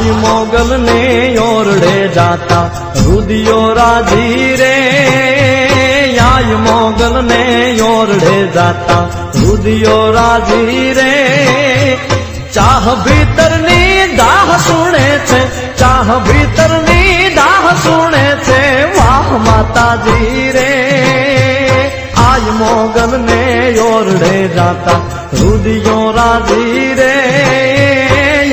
आई मोगल ने ओरड़े जाता रुदियो राजी रे। आई मोगल ने ओरड़े जाता रुदियो राजी रे। चाह भीतरनी दाह सुने छे, चाह भीतरनी दाह सुने छे वाह माताजी रे। आई मोगल ने ओरड़े जाता रुदियो राजी रे।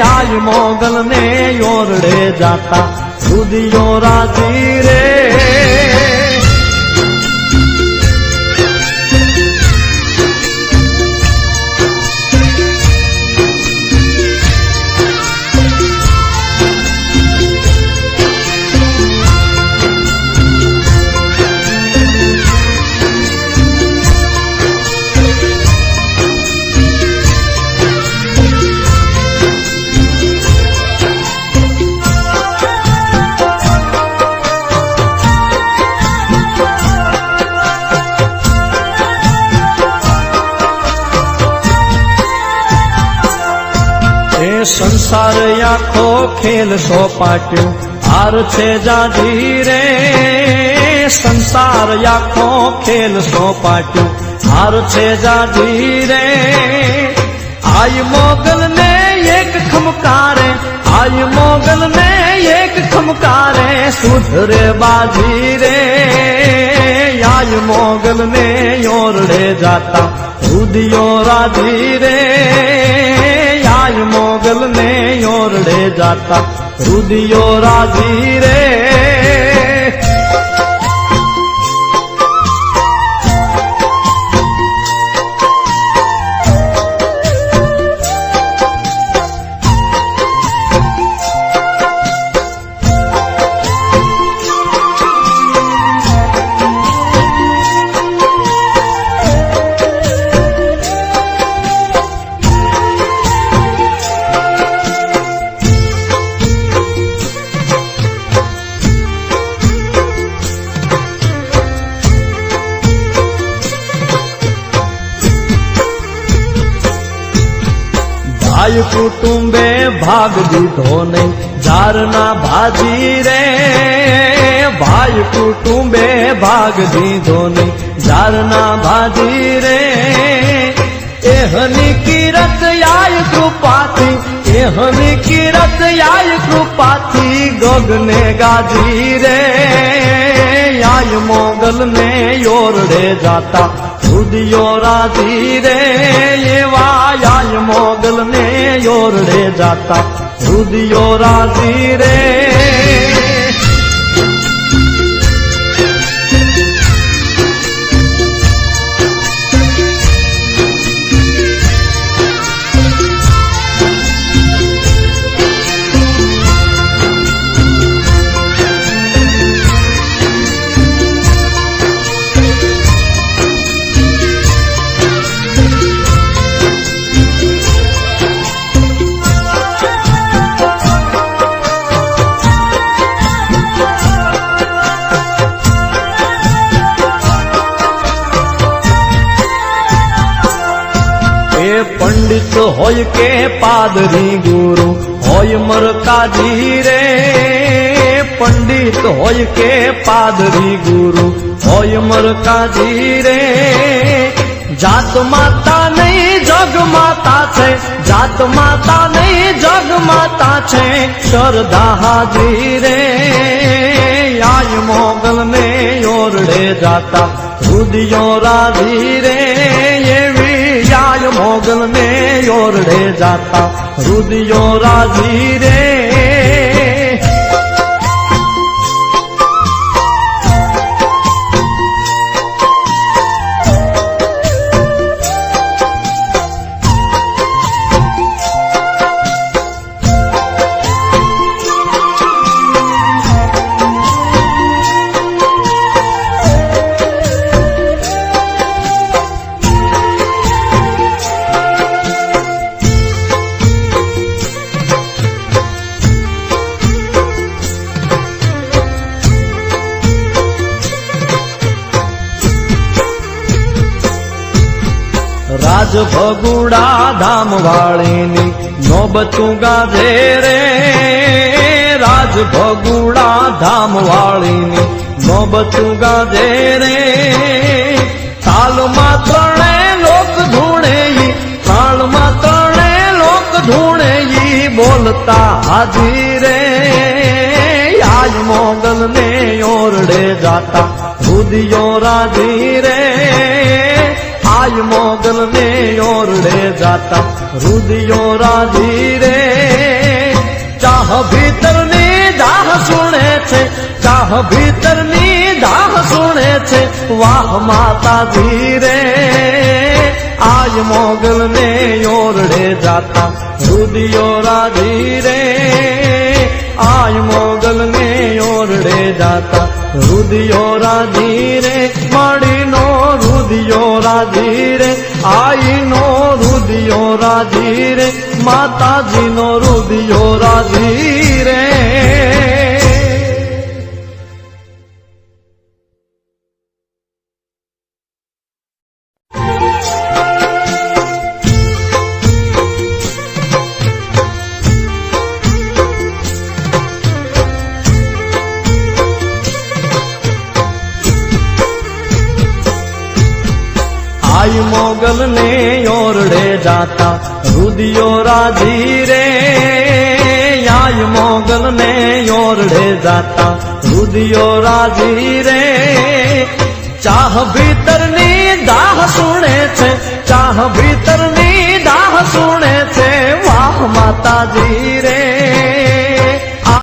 आई मोगल ने ओरड़े जाता रुदियो राजी रे। संसार आखो खेल सो पाट्यो हार छे जाजी रे। संसार आखो खेल सो पाट्यो हार छे जाजी रे। आई मोगल ने एक खमकारे, आई मोगल ने एक खमकारे सुधरे बाजी रे। आई मोगल ने ओरड़े जाता रुदियो राजी रे। आई मोगल ने ओरड़े जाता रुदियो राजी रे। भाई कुटुंबे भाग दीधो नहीं जारना भाजी रे। भाई कुटुंबे भाग दीधो नहीं जारना भाजी रे। एहनी कीरत आय कृपाथी, एहनी कीरत आय कृपाथी गगने गाजी रे। आय मोगल ने ओरड़े जाता रुदियो राजी रे। आई मोगल ने ओरड़े जाता रुदियो राजी रे। पंडित होय के पादरी गुरु होय मरकाजी रे। पंडित होय के पादरी गुरु होय मरकाजी रे। जात माता नहीं जग माता छे, जात माता नहीं जग माता छे श्रद्धा हाजी रे। आई मोगल ने ओरड़े जाता रुदियो राजी रे। आई मोगल ने ओरड़े जाता रुदियो राजी रे। ભગુડા ધામ વાળીની નોબતું ગાજે રે રાજ ભગુડા ધામ વાળીની નોબતું ગાજે રે તાલમાં ત્રણે લોક ધૂણે તાલમાં ત્રણે લોક ધૂણે બોલતા હાજી રે આજ મોગલ ને ઓરડે જાતા રુદિયો રાજી રે આજ મોગલ ને ઓરડે જાતા રુદિયો રાજી રે ચાહ ભીતરની દાહ સુણે છે ચાહ ભીતરની દાહ સુણે છે વાહ માતાજી રે આજ મોગલ ને ઓરડે જાતા રુદિયો રાજી રે આજ મોગલ ને ઓરડે જાતા રુદિયો રાજી રે માડીનો રુદિયો રાજી રે આઈનો રુદિયો રાજી રે માતાજીનો રુદિયો રાજી રે आई मोगल ने ओरड़े जाता रुदियो राजी रे आई मोगल ने ओरड़े जाता रुदियो राजी रे चाह भीतरनी दाह सुने छे चाह भीतरनी दाह सुने छे वाह माताजी रे